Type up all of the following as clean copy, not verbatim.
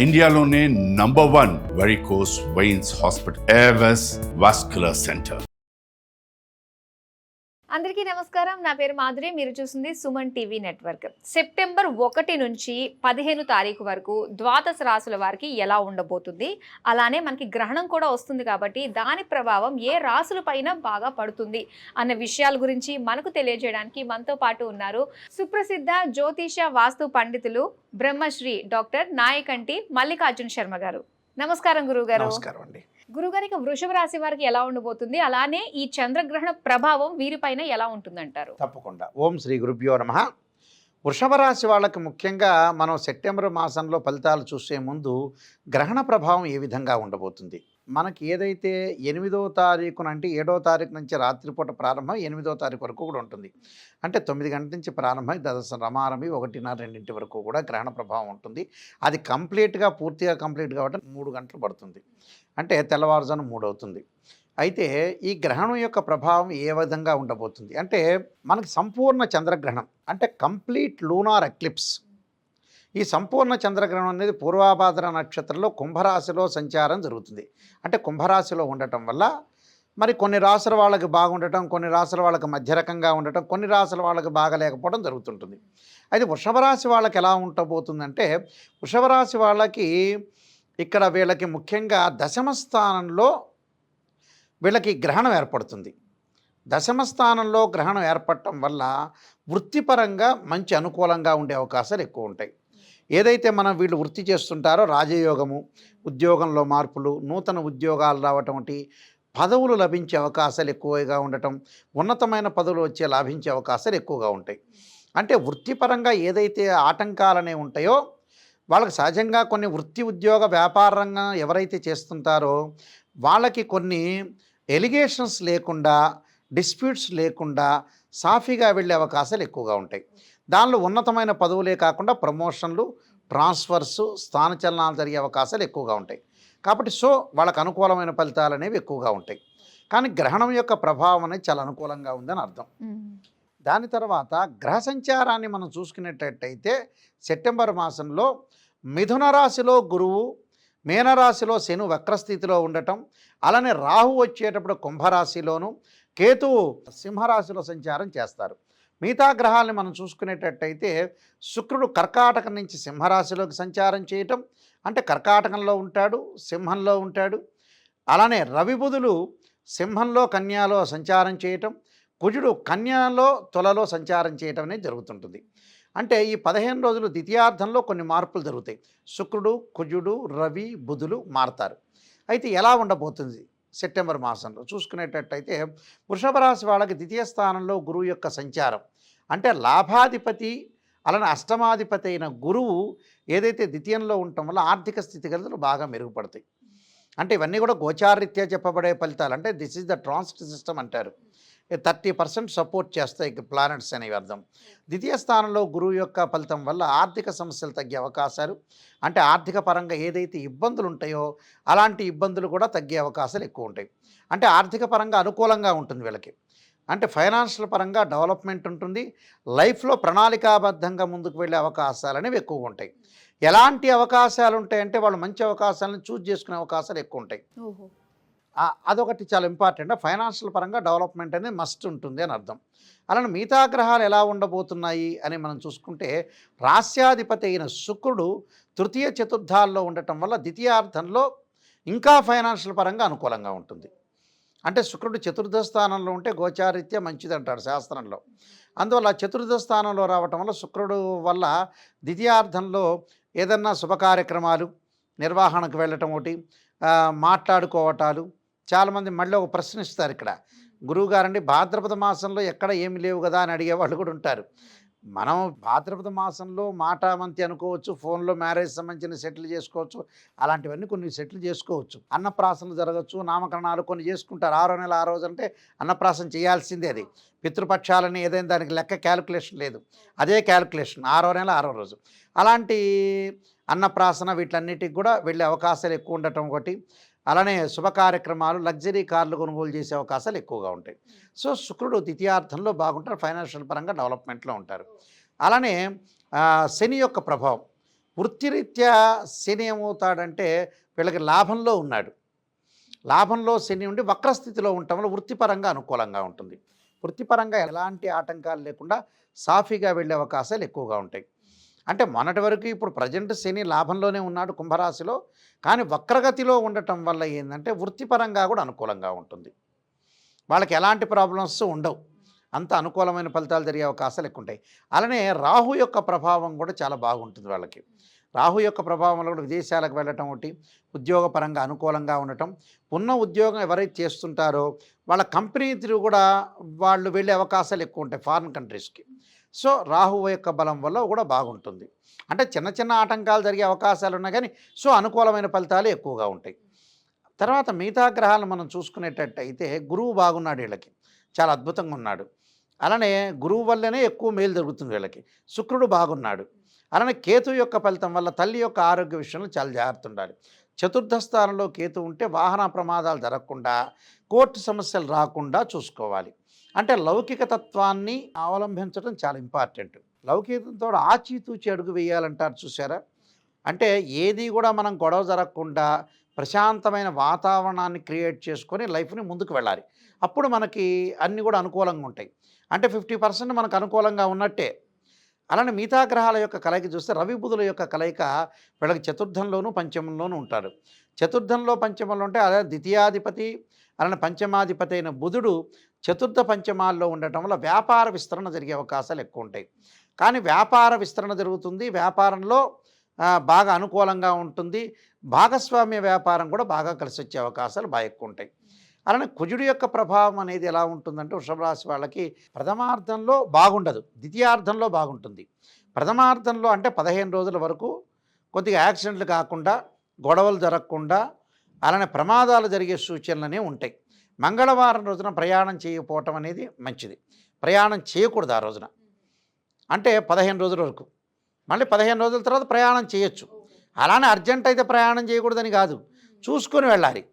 ఇండియాలోనే number 1 varicose veins hospital Avis vascular centre. అందరికీ నమస్కారం. నా పేరు మాధురి. మీరు చూస్తుంది సుమన్ టీవీ నెట్వర్క్. సెప్టెంబర్ 1 నుంచి 15 తారీఖు వరకు ద్వాదశ రాశుల వారికి ఎలా ఉండబోతుంది, అలానే మనకి గ్రహణం కూడా వస్తుంది కాబట్టి దాని ప్రభావం ఏ రాశుల పైన బాగా పడుతుంది అన్న విషయాల గురించి మనకు తెలియజేయడానికి మనతో పాటు ఉన్నారు సుప్రసిద్ధ జ్యోతిష వాస్తు పండితులు బ్రహ్మశ్రీ డాక్టర్ నాయకంటి మల్లికార్జున శర్మ గారు. నమస్కారం గురువుగారు. నమస్కారం అండి. గురుగారికి వృషభ రాశి వారికి ఎలా ఉండబోతుంది, అలానే ఈ చంద్రగ్రహణ ప్రభావం వీరిపైన ఎలా ఉంటుందంటారు? తప్పకుండా. ఓం శ్రీ గురుభ్యో నమః. వృషభ రాశి వాళ్ళకి ముఖ్యంగా మనం సెప్టెంబర్ మాసంలో ఫలితాలు చూసే ముందు గ్రహణ ప్రభావం ఏ విధంగా ఉండబోతుంది, మనకి ఏదైతే 8వ తారీఖున అంటే 7వ తారీఖు నుంచి రాత్రిపూట ప్రారంభం 8వ తారీఖు వరకు కూడా ఉంటుంది. అంటే 9 గంటల నుంచి ప్రారంభమై రమారమి 1:30-2 వరకు కూడా గ్రహణ ప్రభావం ఉంటుంది. అది పూర్తిగా కంప్లీట్ కాబట్టి 3 గంటలు పడుతుంది. అంటే తెల్లవారుజాము 3 అవుతుంది. అయితే ఈ గ్రహణం యొక్క ప్రభావం ఏ విధంగా ఉండబోతుంది అంటే మనకి సంపూర్ణ చంద్రగ్రహణం అంటే కంప్లీట్ లూనార్ ఎక్లిప్స్. ఈ సంపూర్ణ చంద్రగ్రహణం అనేది పూర్వాభాద్ర నక్షత్రంలో కుంభరాశిలో సంచారం జరుగుతుంది. అంటే కుంభరాశిలో ఉండటం వల్ల మరి కొన్ని రాశుల వాళ్ళకి బాగుండటం, కొన్ని రాశుల వాళ్ళకి మధ్య రకంగా ఉండటం, కొన్ని రాశుల వాళ్ళకి బాగలేకపోవడం జరుగుతుంటుంది. అయితే వృషభ రాశి వాళ్ళకి ఎలా ఉండబోతుందంటే వృషభ రాశి వాళ్ళకి ఇక్కడ వీళ్ళకి ముఖ్యంగా దశమ స్థానంలో వీళ్ళకి గ్రహణం ఏర్పడుతుంది. దశమ స్థానంలో గ్రహణం ఏర్పడటం వల్ల వృత్తిపరంగా మంచి అనుకూలంగా ఉండే అవకాశాలు ఎక్కువ ఉంటాయి. ఏదైతే మనం వీళ్ళు వృత్తి చేస్తుంటారో రాజయోగము, ఉద్యోగంలో మార్పులు, నూతన ఉద్యోగాలు రావటం, పదవులు లభించే అవకాశాలు ఎక్కువగా ఉండటం, ఉన్నతమైన పదవులు లాభించే అవకాశాలు ఎక్కువగా ఉంటాయి. అంటే వృత్తిపరంగా ఏదైతే ఆటంకాలనే ఉంటాయో వాళ్ళకి సహజంగా కొన్ని వృత్తి ఉద్యోగ వ్యాపార రంగం ఎవరైతే చేస్తుంటారో వాళ్ళకి కొన్ని ఎలిగేషన్స్ లేకుండా, డిస్ప్యూట్స్ లేకుండా సాఫీగా వెళ్ళే అవకాశాలు ఎక్కువగా ఉంటాయి. దానిలో ఉన్నతమైన పదవులే కాకుండా ప్రమోషన్లు, ట్రాన్స్ఫర్స్, స్థానచలనాలు జరిగే అవకాశాలు ఎక్కువగా ఉంటాయి. కాబట్టి వాళ్ళకు అనుకూలమైన ఫలితాలు అనేవి ఎక్కువగా ఉంటాయి. కానీ గ్రహణం యొక్క ప్రభావం అనేది చాలా అనుకూలంగా ఉందని అర్థం. దాని తర్వాత గ్రహ సంచారాన్ని మనం చూసుకునేటట్టయితే సెప్టెంబర్ మాసంలో మిథున రాశిలో గురువు, మీనరాశిలో శని వక్రస్థితిలో ఉండటం, అలానే రాహు వచ్చేటప్పుడు కుంభరాశిలోను, కేతువు సింహరాశిలో సంచారం చేస్తారు. మిగతా గ్రహాలని మనం చూసుకునేటట్టయితే శుక్రుడు కర్కాటకం నుంచి సింహరాశిలోకి సంచారం చేయటం, అంటే కర్కాటకంలో ఉంటాడు, సింహంలో ఉంటాడు. అలానే రవి బుధులు సింహంలో కన్యాలో సంచారం చేయటం, కుజుడు కన్యాలో తులలో సంచారం చేయటం అనేది జరుగుతుంటుంది. అంటే ఈ 15 రోజులు ద్వితీయార్థంలో కొన్ని మార్పులు జరుగుతాయి. శుక్రుడు, కుజుడు, రవి, బుధులు మారతారు. అయితే ఎలా ఉండబోతుంది సెప్టెంబర్ మాసంలో చూసుకునేటట్టయితే వృషభ రాశి వాళ్ళకి ద్వితీయ స్థానంలో గురువు యొక్క సంచారం, అంటే లాభాధిపతి అలానే అష్టమాధిపతి అయిన గురువు ఏదైతే ద్వితీయంలో ఉండటం వల్ల ఆర్థిక స్థితిగతులు బాగా మెరుగుపడతాయి. అంటే ఇవన్నీ కూడా గోచారరీత్యా చెప్పబడే ఫలితాలు. అంటే this is the transit system అంటారు. 30% సపోర్ట్ చేస్తాయి ప్లానెట్స్ అనేవి అర్థం. ద్వితీయ స్థానంలో గురువు యొక్క ఫలితం వల్ల ఆర్థిక సమస్యలు తగ్గే అవకాశాలు, అంటే ఆర్థిక పరంగా ఏదైతే ఇబ్బందులు ఉంటాయో అలాంటి ఇబ్బందులు కూడా తగ్గే అవకాశాలు ఎక్కువ ఉంటాయి. అంటే ఆర్థిక పరంగా అనుకూలంగా ఉంటుంది వీళ్ళకి. అంటే ఫైనాన్షియల్ పరంగా డెవలప్మెంట్ ఉంటుంది. లైఫ్లో ప్రణాళికాబద్ధంగా ముందుకు వెళ్ళే అవకాశాలు అనేవి ఎక్కువగా ఉంటాయి. ఎలాంటి అవకాశాలు ఉంటాయంటే వాళ్ళు మంచి అవకాశాలను చూజ్ చేసుకునే అవకాశాలు ఎక్కువ ఉంటాయి. అదొకటి చాలా ఇంపార్టెంట్. ఫైనాన్షియల్ పరంగా డెవలప్మెంట్ అనేది మస్ట్ ఉంటుంది అని అర్థం. అలానే మిగతా గ్రహాలు ఎలా ఉండబోతున్నాయి అని మనం చూసుకుంటే రాస్యాధిపతి అయిన శుక్రుడు తృతీయ చతుర్థాల్లో ఉండటం వల్ల ద్వితీయార్థంలో ఇంకా ఫైనాన్షియల్ పరంగా అనుకూలంగా ఉంటుంది. అంటే శుక్రుడు చతుర్థ స్థానంలో ఉంటే గోచారీత్యా మంచిది అంటాడు శాస్త్రంలో. అందువల్ల చతుర్థ స్థానంలో రావటం వల్ల శుక్రుడు వల్ల ద్వితీయార్థంలో ఏదన్నా శుభ కార్యక్రమాలు నిర్వహణకు వెళ్ళటం, మాట్లాడుకోవటాలు. చాలామంది మళ్ళీ ఒక ప్రశ్న ఇస్తారు ఇక్కడ, గురువుగారండి భాద్రపద మాసంలో ఎక్కడ ఏమి లేవు కదా అని అడిగే వాళ్ళు కూడా ఉంటారు. మనం భాద్రపద మాసంలో మాటామంతి అనుకోవచ్చు, ఫోన్లో మ్యారేజ్ సంబంధించిన సెటిల్ చేసుకోవచ్చు, అలాంటివన్నీ కొన్ని సెటిల్ చేసుకోవచ్చు. అన్నప్రాసనలు జరగచ్చు, నామకరణాలు కొన్ని చేసుకుంటారు. 6వ నెల 6 రోజు అంటే అన్నప్రాసన చేయాల్సిందే. అది పితృపక్షాలని ఏదైనా దానికి లెక్క క్యాలిక్యులేషన్ లేదు, అదే క్యాలిక్యులేషన్ 6వ నెల 6వ రోజు. అలాంటి అన్నప్రాసన వీటన్నిటికి కూడా వెళ్ళే అవకాశాలు ఎక్కువ ఉండటం ఒకటి. అలానే శుభ కార్యక్రమాలు, లగ్జరీ కార్లు కొనుగోలు చేసే అవకాశాలు ఎక్కువగా ఉంటాయి. శుక్రుడు ద్వితీయార్థంలో బాగుంటారు, ఫైనాన్షియల్ పరంగా డెవలప్మెంట్లో ఉంటారు. అలానే శని యొక్క ప్రభావం వృత్తిరీత్యా శని ఏమవుతాడంటే వీళ్ళకి లాభంలో ఉన్నాడు. లాభంలో శని ఉండి వక్రస్థితిలో ఉండటం వల్ల వృత్తిపరంగా అనుకూలంగా ఉంటుంది. వృత్తిపరంగా ఎలాంటి ఆటంకాలు లేకుండా సాఫీగా వెళ్ళే అవకాశాలు ఎక్కువగా ఉంటాయి. అంటే మొన్నటి వరకు ఇప్పుడు ప్రజెంట్ శని లాభంలోనే ఉన్నాడు కుంభరాశిలో, కానీ వక్రగతిలో ఉండటం వల్ల ఏంటంటే వృత్తిపరంగా కూడా అనుకూలంగా ఉంటుంది. వాళ్ళకి ఎలాంటి ప్రాబ్లమ్స్ ఉండవు, అంత అనుకూలమైన ఫలితాలు జరిగే అవకాశాలు ఎక్కువ ఉంటాయి. అలానే రాహు యొక్క ప్రభావం కూడా చాలా బాగుంటుంది వాళ్ళకి. రాహు యొక్క ప్రభావం వల్ల కూడా విదేశాలకు వెళ్ళటం ఒకటి, ఉద్యోగపరంగా అనుకూలంగా ఉండటం, ఉన్న ఉద్యోగం ఎవరైతే చేస్తుంటారో వాళ్ళ కంపెనీ త్రూ కూడా వాళ్ళు వెళ్ళే అవకాశాలు ఎక్కువ ఉంటాయి ఫారిన్ కంట్రీస్కి. సో రాహు యొక్క బలం వల్ల కూడా బాగుంటుంది. అంటే చిన్న చిన్న ఆటంకాలు జరిగే అవకాశాలు ఉన్నాయి, కానీ సో అనుకూలమైన ఫలితాలు ఎక్కువగా ఉంటాయి. తర్వాత మిగతా గ్రహాలను మనం చూసుకునేటట్టయితే గురువు బాగున్నాడు వీళ్ళకి, చాలా అద్భుతంగా ఉన్నాడు. అలానే గురువు వల్లనే ఎక్కువ మేలు జరుగుతుంది వీళ్ళకి. శుక్రుడు బాగున్నాడు. అలానే కేతు యొక్క ఫలితం వల్ల తల్లి యొక్క ఆరోగ్య విషయంలో చాలా జాగ్రత్త ఉండాలి. చతుర్థ స్థానంలో కేతు ఉంటే వాహన ప్రమాదాలు జరగకుండా, కోర్టు సమస్యలు రాకుండా చూసుకోవాలి. అంటే లౌకిక తత్వాన్ని అవలంబించడం చాలా ఇంపార్టెంట్. లౌకికంతో ఆచితూచి అడుగు వేయాలంటారు చూసారా. అంటే ఏది కూడా మనం గొడవ జరగకుండా ప్రశాంతమైన వాతావరణాన్ని క్రియేట్ చేసుకొని లైఫ్ని ముందుకు వెళ్ళాలి. అప్పుడు మనకి అన్నీ కూడా అనుకూలంగా ఉంటాయి. అంటే 50% మనకు అనుకూలంగా ఉన్నట్టే. అలానే మిగతా గ్రహాల యొక్క కలయిక చూస్తే రవి బుధుల యొక్క కలయిక వీళ్ళకి చతుర్థంలోనూ పంచమంలోనూ ఉంటారు. చతుర్థంలో పంచమంలో ఉంటే అదే ద్వితీయాధిపతి, అలానే పంచమాధిపతి అయిన బుధుడు చతుర్థ పంచమాల్లో ఉండటం వల్ల వ్యాపార విస్తరణ జరిగే అవకాశాలు ఎక్కువ ఉంటాయి. కానీ వ్యాపార విస్తరణ జరుగుతుంది, వ్యాపారంలో బాగా అనుకూలంగా ఉంటుంది. భాగస్వామ్య వ్యాపారం కూడా బాగా కలిసి వచ్చే అవకాశాలు బాగా ఎక్కువ ఉంటాయి. అలానే కుజుడి యొక్క ప్రభావం అనేది ఎలా ఉంటుందంటే వృషభ రాశి వాళ్ళకి ప్రథమార్థంలో బాగుండదు, ద్వితీయార్థంలో బాగుంటుంది. ప్రథమార్థంలో అంటే 15 రోజుల వరకు కొద్దిగా యాక్సిడెంట్లు కాకుండా, గొడవలు జరగకుండా, అలానే ప్రమాదాలు జరిగే సూచనలనే ఉంటాయి. మంగళవారం రోజున ప్రయాణం చేయకపోవటం అనేది మంచిది. ప్రయాణం చేయకూడదు ఆ రోజున, అంటే 15 రోజుల వరకు. మళ్ళీ 15 రోజుల తర్వాత ప్రయాణం చేయొచ్చు. అలానే అర్జెంట్ అయితే ప్రయాణం చేయకూడదని కాదు, చూసుకొని వెళ్ళాలి.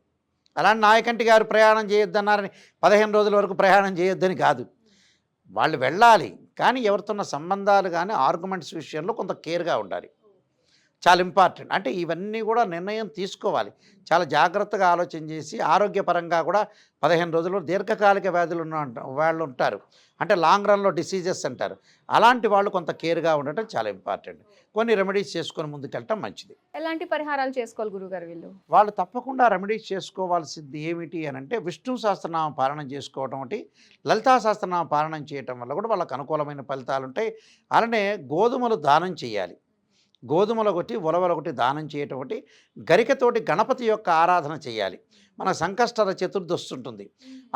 అలాంటి నాయకంటి గారు ప్రయాణం చేయొద్దన్నారని 15 రోజుల వరకు ప్రయాణం చేయొద్దని కాదు. వాళ్ళు వెళ్ళాలి, కానీ ఎవరితోన్న సంబంధాలు కానీ ఆర్గ్యుమెంట్స్ విషయంలో కొంత కేర్గా ఉండాలి, చాలా ఇంపార్టెంట్. అంటే ఇవన్నీ కూడా నిర్ణయం తీసుకోవాలి, చాలా జాగ్రత్తగా ఆలోచన చేసి. ఆరోగ్యపరంగా కూడా 15 రోజుల్లో దీర్ఘకాలిక వ్యాధులు ఉన్న వాళ్ళు ఉంటారు, అంటే లాంగ్ రన్లో డిసీజెస్ అంటారు. అలాంటి వాళ్ళు కొంత కేర్గా ఉండటం చాలా ఇంపార్టెంట్. కొన్ని రెమెడీస్ చేసుకొని ముందుకెళ్ళటం మంచిది. ఎలాంటి పరిహారాలు చేసుకోవాలి గురుగారు వీళ్ళు? వాళ్ళు తప్పకుండా రెమెడీస్ చేసుకోవాల్సింది ఏమిటి అని అంటే విష్ణు సహస్రనామ పారాయణం చేసుకోవటం ఒకటి, లలితా సహస్రనామ పారాయణం చేయటం వల్ల కూడా వాళ్ళకు అనుకూలమైన ఫలితాలు ఉంటాయి. అలానే గోధుమలు దానం చేయాలి. గోధుమలు ఒకటి, ఉలవలు ఒకటి దానం చేయటం ఒకటి, గరికతోటి గణపతి యొక్క ఆరాధన చేయాలి. మన సంకష్టర చతుర్థి వస్తుంటుంది,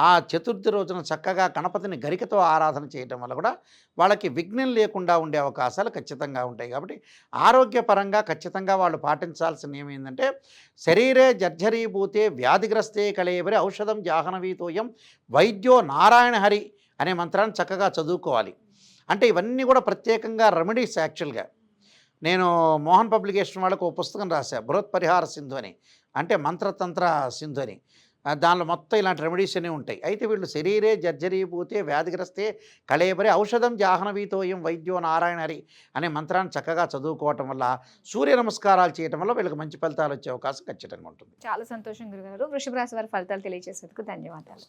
ఆ చతుర్థి రోజున చక్కగా గణపతిని గరికతో ఆరాధన చేయటం వల్ల కూడా వాళ్ళకి విఘ్నం లేకుండా ఉండే అవకాశాలు ఖచ్చితంగా ఉంటాయి. కాబట్టి ఆరోగ్యపరంగా ఖచ్చితంగా వాళ్ళు పాటించాల్సిన ఏమైందంటే శరీరే జర్జరీభూతే వ్యాధిగ్రస్తే కళేవరి ఔషధం జాహ్నవీతోయం వైద్యో నారాయణ హరి అనే మంత్రాన్ని చక్కగా చదువుకోవాలి. అంటే ఇవన్నీ కూడా ప్రత్యేకంగా రెమెడీస్. యాక్చువల్గా నేను మోహన్ పబ్లికేషన్ వాళ్ళకు ఒక పుస్తకం రాశా, బృహత్పరిహార సింధు అని, అంటే మంత్రతంత్ర సింధు అని. దానిలో మొత్తం ఇలాంటి రెమెడీస్ అనే ఉంటాయి. అయితే వీళ్ళు శరీరే జర్జరీభూతే వ్యాధిగ్రస్తే కళేబరి ఔషధం జాహ్నవీతోయం వైద్యో నారాయణ హరి అనే మంత్రాన్ని చక్కగా చదువుకోవటం వల్ల, సూర్య నమస్కారాలు చేయటం వల్ల వీళ్ళకి మంచి ఫలితాలు వచ్చే అవకాశం ఖచ్చితంగా ఉంటుంది. చాలా సంతోషం గురుగారు. వృషభ రాశి వారి ఫలితాలు తెలియజేసేందుకు ధన్యవాదాలు.